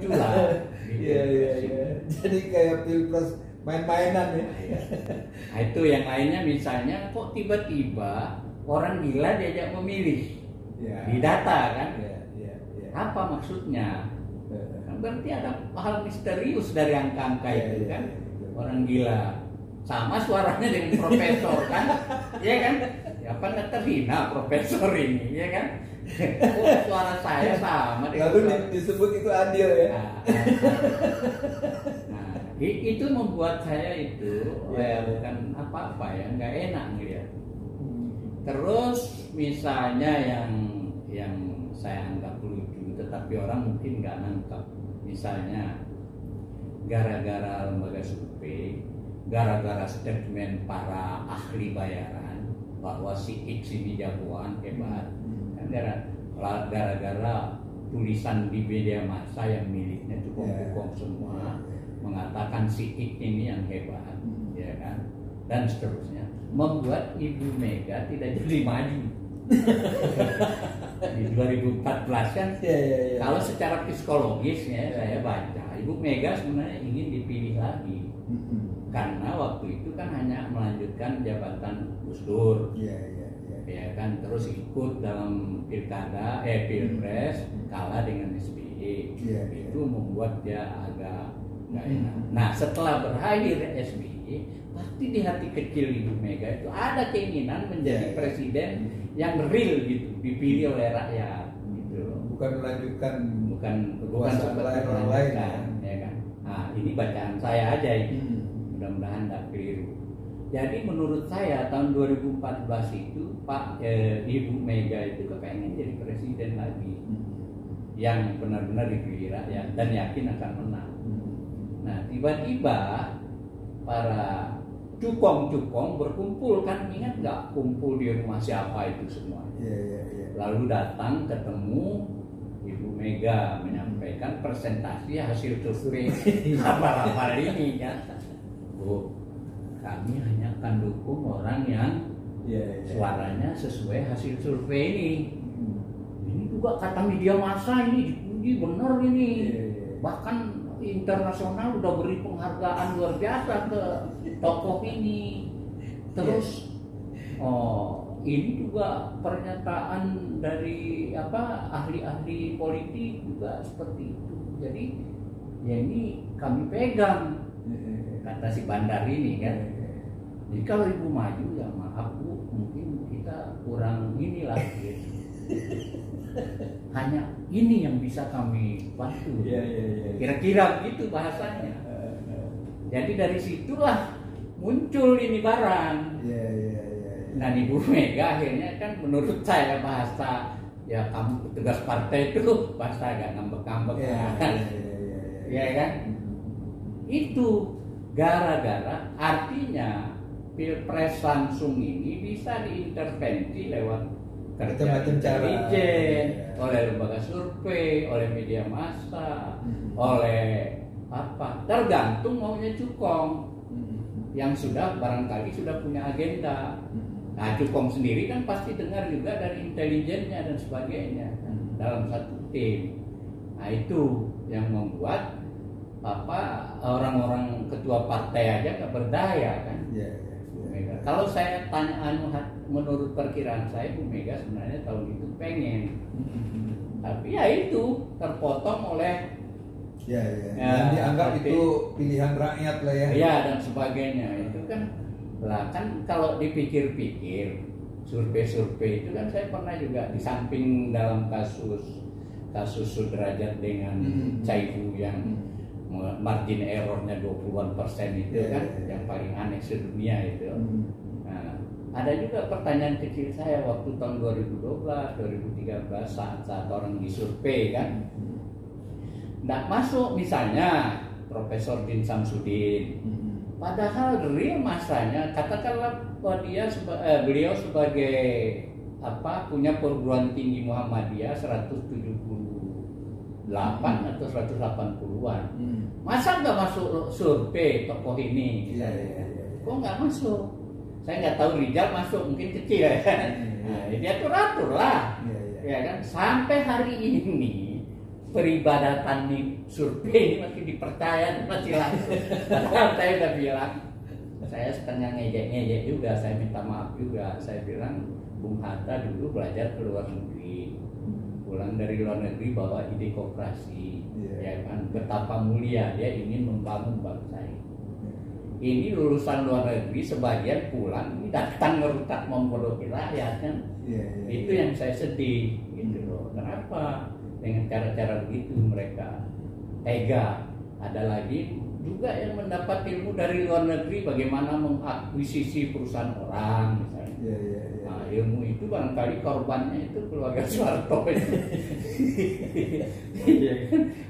lucu lah. Iya. Jadi kayak pilpres main-mainan ya. Nah itu yang lainnya misalnya kok tiba-tiba orang gila diajak memilih di data kan? Iya. Apa maksudnya? Kan berarti ada hal misterius dari angka-angka itu kan? Orang gila sama suaranya dengan profesor kan? Iya kan? Ya apa nggak terhina profesor ini, ya kan? Oh, suara saya sama dengan lalu disebut itu adil ya. Nah, itu membuat saya itu bukan apa-apa ya, nggak enak ngeliat. Terus misalnya yang saya anggap lucu, tetapi orang mungkin nggak nangkap. Misalnya gara-gara lembaga survei, gara-gara statement para ahli bayaran bahwa si X ini jagoan hebat, kan gara-gara tulisan di media massa yang miliknya cukong-cukong semua mengatakan si X ini yang hebat, ya kan, dan seterusnya, membuat Ibu Mega tidak jadi maju di 2014 kan. Kalau secara psikologisnya saya baca Ibu Mega sebenarnya ingin dipilih lagi karena waktu itu kan hanya melanjutkan jabatan Gus Dur, ya kan, terus ikut dalam pilpres kalah dengan SBY, itu membuat dia agak nggak enak. Nah setelah berakhir SBY, pasti di hati kecil Ibu Mega itu ada keinginan menjadi presiden yang real gitu, dipilih oleh rakyat gitu. Bukan melanjutkan seperti orang lain ya kan. Nah ini bacaan saya aja ini, mudah-mudahan nggak keliru. Jadi menurut saya tahun 2014 itu Ibu Mega itu kepengen jadi presiden lagi yang benar-benar dipilih rakyat dan yakin akan menang. Nah tiba-tiba para cukong-cukong berkumpul kan, ingat nggak, kumpul di rumah siapa itu semua. Lalu datang ketemu Ibu Mega menyampaikan presentasi hasil survei apa-apa ini kan. Bu, kami hanya akan dukung orang yang suaranya sesuai hasil survei ini. Ini juga kata media massa ini dipuji benar ini. Bahkan internasional udah beri penghargaan luar biasa ke tokoh ini. Terus ini juga pernyataan dari ahli-ahli politik juga seperti itu. Jadi ya ini kami pegang, kata si Bandar ini kan. Jadi kalau Ibu maju ya maaf Bu, mungkin kita kurang inilah gitu. Hanya ini yang bisa kami bantu. Kira-kira begitu bahasanya. Jadi dari situlah muncul ini barang. Dan Ibu Mega akhirnya kan menurut saya bahasa ya kamu petugas partai itu bahasa agak ngambek-ngambek. Ya kan? Itu gara-gara artinya pilpres langsung ini bisa diintervensi lewat kerja intelijen, oleh lembaga survei, oleh media massa, oleh apa, tergantung maunya cukong yang sudah barangkali sudah punya agenda. Nah cukong sendiri kan pasti dengar juga dari intelijennya dan sebagainya kan, dalam satu tim. Nah itu yang membuat orang-orang ketua partai aja nggak berdaya kan. Kalau saya tanya menurut perkiraan saya Bu Mega sebenarnya tahun itu pengen, tapi ya itu terpotong oleh yang dianggap itu pilihan rakyat lah ya. Ya dan sebagainya itu kan kalau dipikir-pikir survei-survei itu kan saya pernah juga di samping dalam kasus Sudrajat dengan Caibu yang margin errornya 20% itu kan yang paling aneh sedunia itu. Nah, ada juga pertanyaan kecil saya waktu tahun 2012, 2013 saat orang disurvei kan. Nggak masuk misalnya Profesor Din Samsudin. Padahal real masanya katakanlah beliau sebagai punya perguruan tinggi Muhammadiyah 178 atau 180-an. Masa nggak masuk survei tokoh ini? Kok nggak masuk? Saya nggak tahu Rijal masuk, mungkin kecil ya. Nah, dia atur lah, ya kan. Sampai hari ini peribadatan nih survei ini masih dipercaya, masih langsung. Padahal saya udah bilang, saya setengah ngejek-ngejek juga, saya minta maaf juga. Saya bilang Bung Hatta dulu belajar ke luar negeri, pulang dari luar negeri bawa ide koperasi, ya kan, betapa mulia dia ingin membangun bangsa ini. Ini lulusan luar negeri sebagian pulang ini datang merutak membodohi rakyat kan. Itu yang saya sedih gitu loh. Kenapa dengan cara-cara begitu mereka tega? Ada lagi juga yang mendapat ilmu dari luar negeri bagaimana mengakuisisi perusahaan orang misalnya. Nah, ilmu itu barangkali korbannya itu keluarga Soeharto.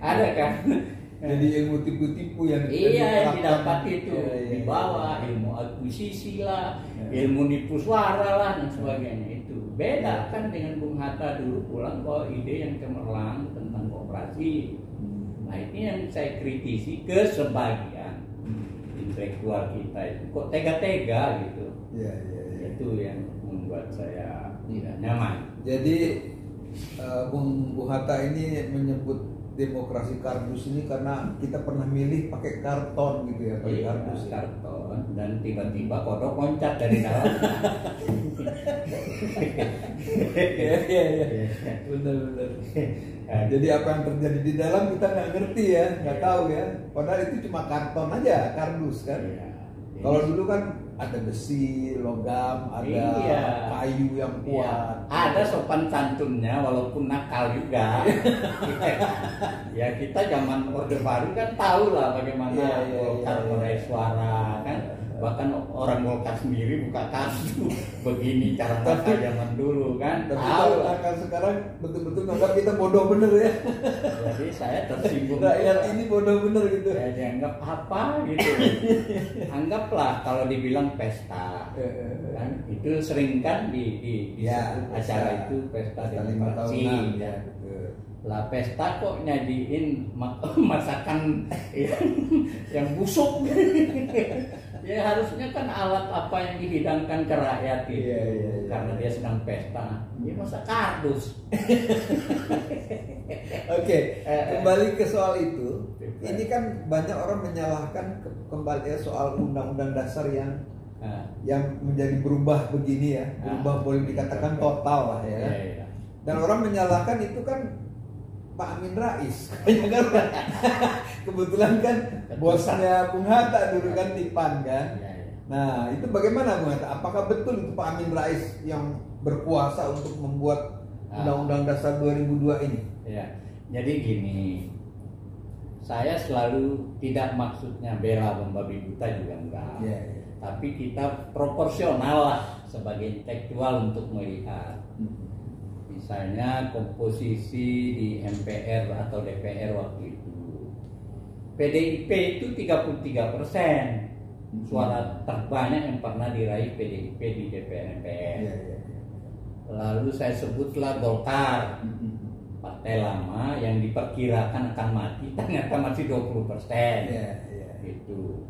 Ada kan? Jadi ilmu tipu-tipu yang yang didapat itu dibawa ilmu akuisisi lah, ilmu nipu suara lah dan sebagainya itu. Beda kan dengan Bung Hatta dulu pulang bawa ide yang cemerlang tentang koperasi. Nah ini yang saya kritisi ke sebagian intelektual kita itu kok tega-tega gitu. Itu yang membuat saya tidak nyaman. Jadi Bung Hatta ini menyebut demokrasi kardus ini karena kita pernah milih pakai karton gitu ya, pakai kardus. Karton dan tiba-tiba kodok loncat dari dalam. Benar. Jadi apa yang terjadi di dalam kita nggak ngerti ya, nggak tahu ya. Padahal itu cuma karton aja, kardus kan. Kalau dulu kan ada besi, logam, ada kayu yang kuat. Ada sopan santunnya walaupun nakal juga. Ya kita zaman Orde Baru kan tahu lah bagaimana Golkar meraih suara kan. Bahkan orang Golkar sendiri buka kartu begini cara nakal zaman dulu kan. Tapi kalau nakal sekarang betul-betul nganggap kita bodoh bener ya. Jadi saya tersinggung. Rakyat ini bodoh bener gitu. Ya dianggap apa gitu. Anggaplah kalau dibilang pesta kan itu sering kan di acara itu pesta demokrasi ya. Lah pesta kok nyajiin masakan yang busuk. Ya harusnya kan alat apa yang dihidangkan ke rakyat gitu. Karena dia sedang pesta. Dia masa kardus. Oke, kembali ke soal itu. Ini kan banyak orang menyalahkan kembali soal undang-undang dasar yang menjadi berubah begini ya. Berubah boleh dikatakan total lah ya. Dan orang menyalahkan itu kan Pak Amin Rais. Kebetulan kan bosnya Bung Hatta dulu kan di PAN kan. Nah itu bagaimana Bung Hatta? Apakah betul itu Pak Amin Rais yang berkuasa untuk membuat Undang-Undang Dasar 2002 ini? Ya, jadi gini, saya selalu tidak maksudnya bela membabi buta juga enggak. Tapi kita proporsional lah sebagai intelektual untuk melihat. Misalnya komposisi di MPR atau DPR waktu itu PDIP itu 33%, suara terbanyak yang pernah diraih PDIP di DPR MPR. Lalu saya sebutlah Golkar, partai lama yang diperkirakan akan mati, ternyata masih 20%. Gitu.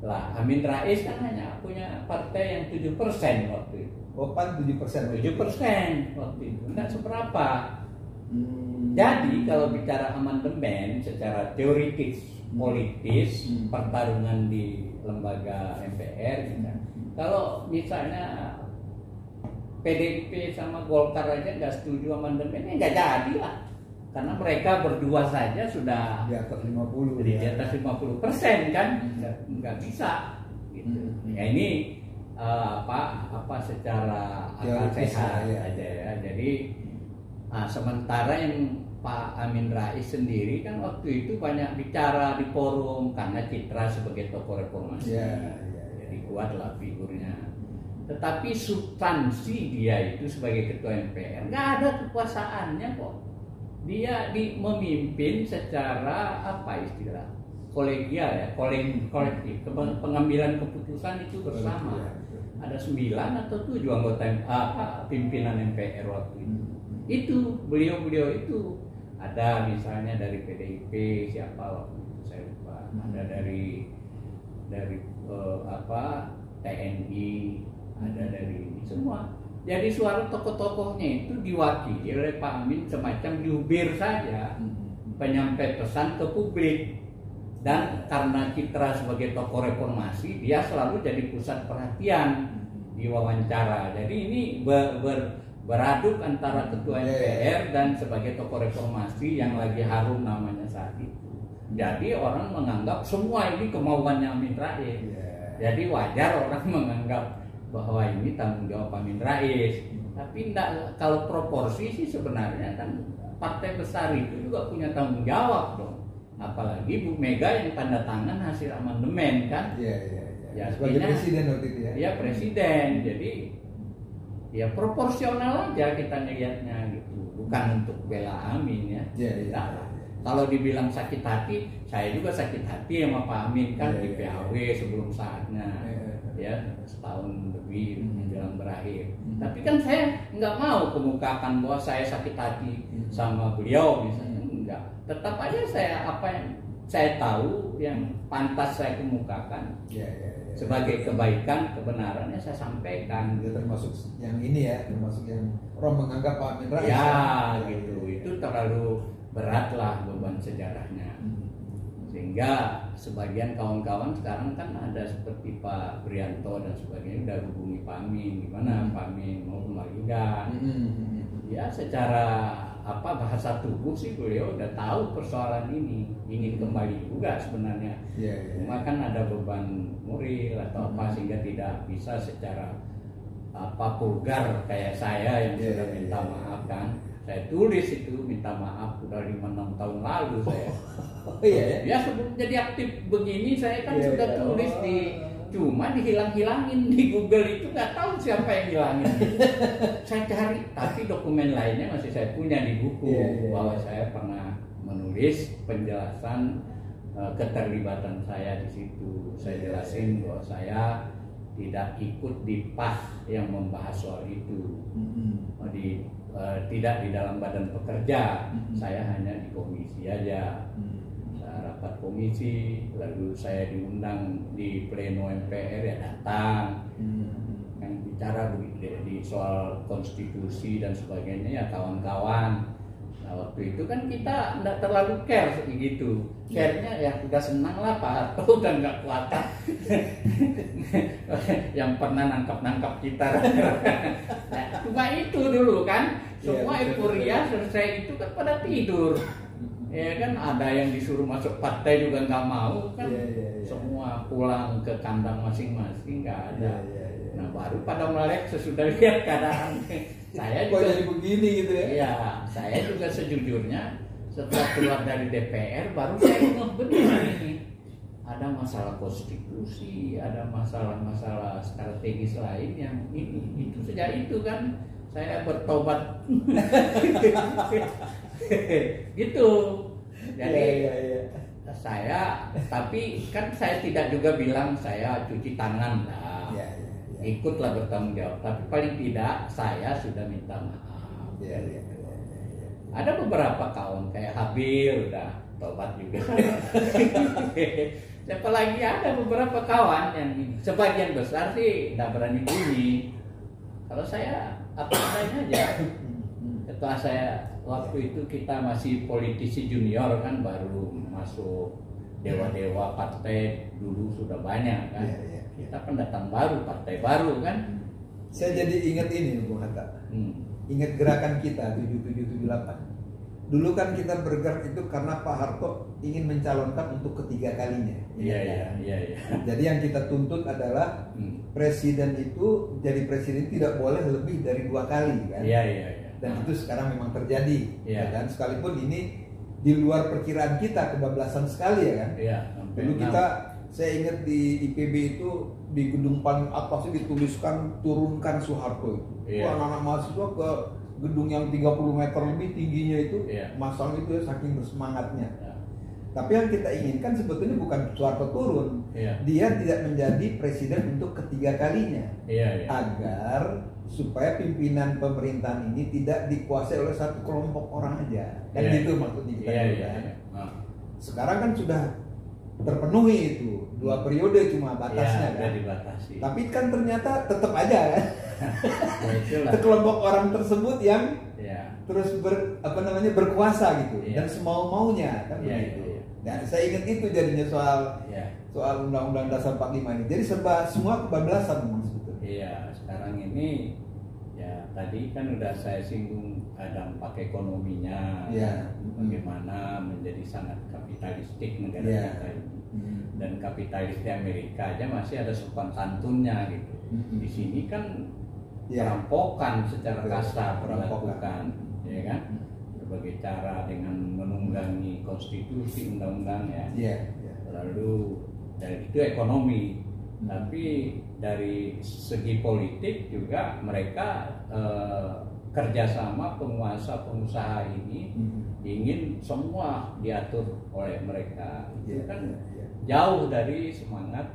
Lah Amin Rais kan hanya punya partai yang 7% waktu itu. PAN 7%. 7% waktu itu, enggak seberapa. Jadi kalau bicara amandemen secara teoritis politis pertarungan di lembaga MPR gitu. Kalau misalnya PDIP sama Golkar aja nggak setuju amandemen, nggak jadi lah. Karena mereka berdua saja sudah di atas 50, di atas 50% kan, nggak bisa. Gitu. Ya ini apa secara akal sehat aja ya. Jadi sementara yang Pak Amin Rais sendiri kan waktu itu banyak bicara di forum karena citra sebagai tokoh reformasi. Jadi kuatlah figurnya. Tetapi substansi dia itu sebagai ketua MPR nggak ada kekuasaannya kok. Dia memimpin secara apa istilah kolegial ya, kolektif. Pengambilan keputusan itu bersama. Ada 9 atau 7 anggota pimpinan MPR waktu itu. Itu beliau itu ada misalnya dari PDIP siapa waktu itu saya lupa. Ada dari TNI, ada dari semua. Jadi suara tokoh-tokohnya itu diwakili oleh Pak Amin semacam jubir saja. penyampai pesan ke publik. Dan karena citra sebagai tokoh reformasi, dia selalu jadi pusat perhatian di wawancara. Jadi ini beraduk antara ketua MPR dan sebagai tokoh reformasi yang lagi harum namanya saat itu. Jadi orang menganggap semua ini kemauannya Amin Rais. Jadi wajar orang menganggap bahwa ini tanggung jawab Amin Rais. Tapi enggak, kalau proporsi sih sebenarnya kan partai besar itu juga punya tanggung jawab dong. Apalagi Bu Mega yang tanda tangan hasil amandemen kan. Ya, sebagai presiden waktu itu ya. Iya presiden. Jadi ya proporsional aja kita ngelihatnya gitu. Bukan untuk bela Amin ya. Kalau dibilang sakit hati, saya juga sakit hati sama Pak Amin kan di PAW sebelum saatnya. Ya, setahun lebih menjelang berakhir. Tapi kan saya nggak mau kemukakan bahwa saya sakit hati sama beliau misalnya. Enggak. Tetap aja saya apa yang saya tahu yang pantas saya kemukakan sebagai kebaikan, kebenarannya saya sampaikan. Termasuk yang ini ya, termasuk yang orang menganggap Pak Amin Rais. Ya, gitu. Itu terlalu berat lah beban sejarahnya. Sehingga sebagian kawan-kawan sekarang kan ada seperti Pak Prianto dan sebagainya udah hubungi Pak Amin, gimana Pak Amin mau kembali enggak? Ya secara bahasa tubuh sih beliau udah tahu persoalan ini, ingin kembali juga sebenarnya. Cuma kan ada beban moral atau apa sehingga tidak bisa secara vulgar kayak saya yang sudah minta maaf kan. Saya tulis itu minta maaf udah 5-6 tahun lalu saya. Ya sebelum jadi aktif begini saya kan sudah tulis cuma dihilang-hilangin di Google itu nggak tahu siapa yang hilangin. Saya cari tapi dokumen lainnya masih saya punya di buku bahwa saya pernah menulis penjelasan keterlibatan saya di situ. Saya jelasin bahwa saya tidak ikut di PAS yang membahas soal itu. Tidak di dalam badan pekerja, saya hanya di komisi aja. Saya rapat komisi, lalu saya diundang di pleno MPR ya datang. Yang bicara di soal konstitusi dan sebagainya ya kawan-kawan. Nah waktu itu kan kita tidak terlalu care gitu. Care-nya ya udah senang lah Pak Harto udah nggak kuat yang pernah nangkap kita. Nah, cuma itu dulu kan semua euforia selesai itu kan pada tidur. Ya kan ada yang disuruh masuk partai juga nggak mau kan. Semua pulang ke kandang masing-masing nggak ada. Nah baru pada melek sesudah lihat keadaan. Saya juga jadi begini gitu ya. Iya, saya juga sejujurnya setelah keluar dari DPR baru saya benar ini. Ada masalah konstitusi, ada masalah-masalah strategis lain yang ini itu sejak itu kan saya bertobat. Gitu. Jadi saya tapi kan saya tidak juga bilang saya cuci tangan lah. Ikutlah bertanggung jawab, tapi paling tidak saya sudah minta maaf. Ada beberapa kawan kayak Habil udah tobat juga. Siapa lagi ada beberapa kawan yang sebagian besar sih tidak berani bunyi. Kalau saya apa adanya aja. Setelah saya waktu itu kita masih politisi junior kan baru masuk dewa-dewa partai dulu sudah banyak kan. Kita pendatang baru, partai baru kan. Saya jadi ingat ini Bung Hatta. Ingat gerakan kita 7778. Dulu kan kita bergerak itu karena Pak Harto ingin mencalonkan untuk ketiga kalinya. Iya. Jadi yang kita tuntut adalah presiden itu jadi presiden tidak boleh lebih dari 2 kali kan. Iya. Dan itu sekarang memang terjadi. Dan sekalipun ini di luar perkiraan kita kebablasan sekali ya kan. Dulu kita saya ingat di IPB itu di gedung paling atas itu dituliskan turunkan Soeharto itu. Anak-anak mahasiswa ke gedung yang 30 meter lebih tingginya itu masang itu saking bersemangatnya. Tapi yang kita inginkan sebetulnya bukan Soeharto turun. Dia tidak menjadi presiden untuk ketiga kalinya. Agar supaya pimpinan pemerintahan ini tidak dikuasai oleh satu kelompok orang aja. Dan itu maksudnya kita. Sekarang kan sudah terpenuhi itu 2 periode cuma batasnya kan. Tapi kan ternyata tetap aja kan. Kelompok orang tersebut yang terus berkuasa gitu dan semau-maunya kan Iya, begitu. iya. Nah, saya ingat itu jadinya soal Undang-Undang Dasar 45 ini. Jadi semua kebablasan memang sebetulnya. Iya, sekarang ini ya tadi kan udah saya singgung dampak ekonominya, bagaimana menjadi sangat kapitalistik negara kita ini. Dan kapitalis di Amerika aja masih ada sopan santunnya gitu. Di sini kan perampokan secara kasar dilakukan, ya kan? Berbagai cara dengan menunggangi konstitusi, undang-undang ya. Lalu dari itu ekonomi, tapi dari segi politik juga mereka kerjasama penguasa-pengusaha ini ingin semua diatur oleh mereka. Itu kan jauh dari semangat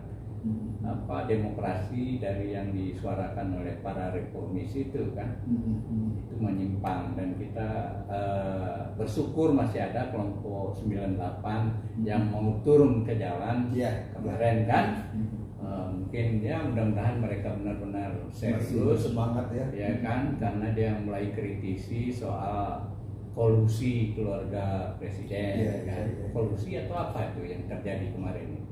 demokrasi dari yang disuarakan oleh para reformis itu kan. Itu menyimpang, dan kita bersyukur masih ada kelompok 98 yang mau turun ke jalan kemarin kan. Mungkin mudah-mudahan mereka benar-benar serius, semangat ya kan, karena dia mulai kritisi soal kolusi keluarga presiden, kolusi atau apa itu yang terjadi kemarin?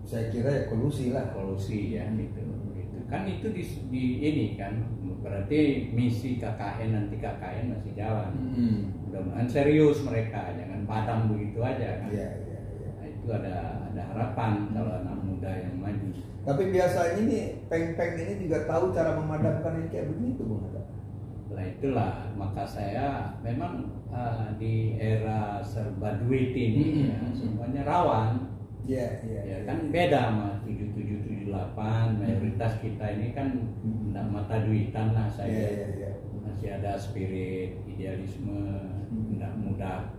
Saya kira ya kolusi ya gitu. Kan itu di ini kan berarti misi KKN, nanti KKN masih jalan. Mudah-mudahan serius mereka, jangan padam begitu aja kan. Nah, itu ada harapan kalau anak muda yang maju. Tapi biasanya nih peng-peng ini juga tahu cara memadamkan yang kayak begitu, Bung Hatta. Nah itulah, maka saya memang di era serba duit ini semuanya rawan. Ya kan beda sama 7778, mayoritas kita ini kan tidak mata duitan lah saya. Masih ada spirit idealisme, tidak mudah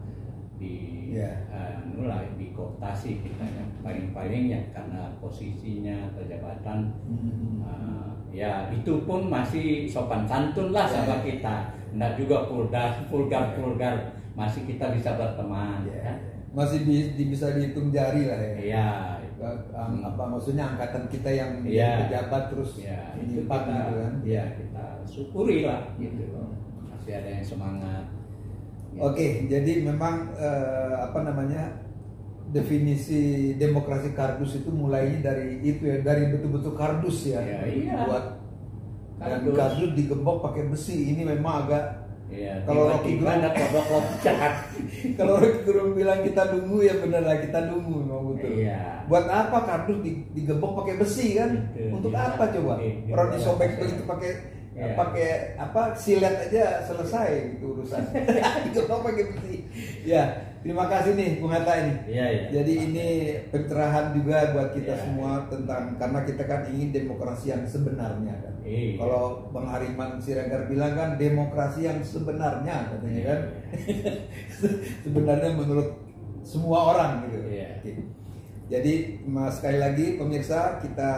dikooptasi kita ya. Paling-paling ya karena posisinya atau jabatan, ya itu pun masih sopan santun lah sama kita. Tidak juga vulgar, masih kita bisa berteman ya. Masih bisa dihitung jari lah ya. Iya. Maksudnya angkatan kita yang pejabat terus menyimpang gitu kan. Iya, kita syukuri lah gitu loh. Masih ada yang semangat. Gitu. Oke, jadi memang definisi demokrasi kardus itu mulainya dari itu ya, dari betul-betul kardus ya. Buat dan kardus digembok pakai besi. Ini memang agak kalau Rocky Gerung bilang kita dungu, ya benar lah, kita dungu memang betul. Buat apa kardus digembok pakai besi kan? Untuk apa coba? Orang disobek itu pakai silet aja selesai gitu urusan. Digembok pakai besi. Terima kasih nih Bung Hatta ini. Jadi ini pencerahan juga buat kita semua tentang, karena kita kan ingin demokrasi yang sebenarnya kan. Kalau Bang Hariman Siregar bilang kan demokrasi yang sebenarnya katanya kan. Sebenarnya menurut semua orang gitu. Jadi sekali lagi pemirsa, kita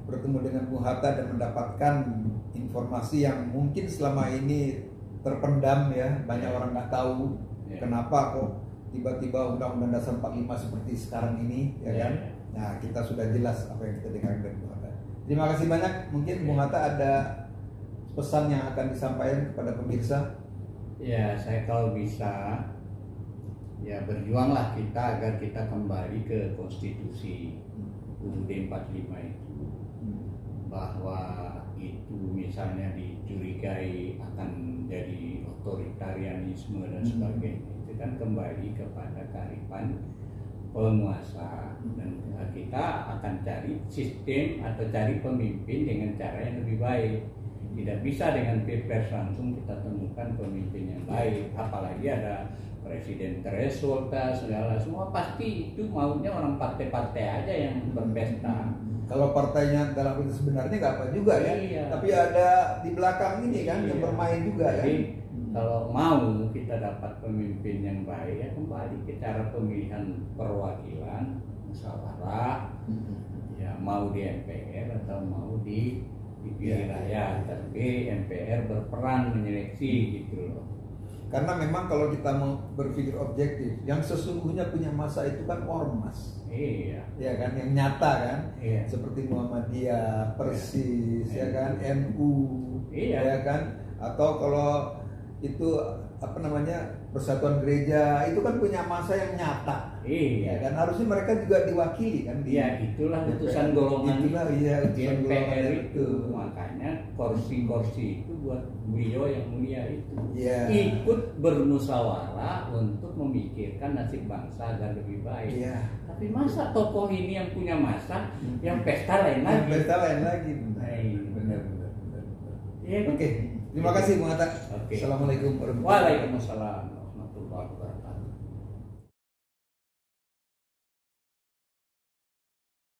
bertemu dengan Bung Hatta dan mendapatkan informasi yang mungkin selama ini terpendam ya. Banyak orang nggak tahu kenapa kok tiba-tiba Undang-Undang Dasar 45 seperti sekarang ini ya kan. Nah, kita sudah jelas apa yang kita dengarkan dari Bung Hatta. Terima kasih banyak. Mungkin Bung Hatta ada pesan yang akan disampaikan kepada pemirsa. Ya, saya kalau bisa berjuanglah kita agar kita kembali ke konstitusi UUD 45 itu. Bahwa itu misalnya dicurigai akan jadi otoritarianisme dan sebagainya, itu kan kembali kepada kearifan penguasa, dan kita akan cari sistem atau cari pemimpin dengan cara yang lebih baik. Tidak bisa dengan pilpres langsung kita temukan pemimpin yang baik, apalagi ada presiden threshold segala, semua pasti itu maunya orang partai-partai aja yang berpesta. Kalau partainya dalam itu sebenarnya nggak apa juga ya, tapi ada di belakang ini kan yang bermain juga. Jadi kalau mau kita dapat pemimpin yang baik, ya kembali ke cara pemilihan perwakilan, musyawarah, ya mau di MPR atau mau di rakyat, tapi MPR berperan menyeleksi gitu loh. Karena memang kalau kita mau berpikir objektif, yang sesungguhnya punya masa itu kan ormas. Ya kan, yang nyata kan, seperti Muhammadiyah, Persis, ya kan, NU, ya kan, atau kalau itu apa namanya persatuan gereja itu kan punya masa yang nyata. Iya. Dan harusnya mereka juga diwakili kan. Iya, itulah utusan golongan. Itulah iya utusan golongan itu. Makanya kursi-kursi itu buat beliau yang mulia itu. Iya. Ikut bermusyawarah untuk memikirkan nasib bangsa agar lebih baik. Iya. Tapi masa tokoh ini yang punya masa, yang pesta lain lagi. Yang pesta lain lagi. Benar. Oke. Terima kasih Bung Atta. Oke. Assalamualaikum warahmatullahi wabarakatuh. Waalaikumsalam warahmatullahi wabarakatuh.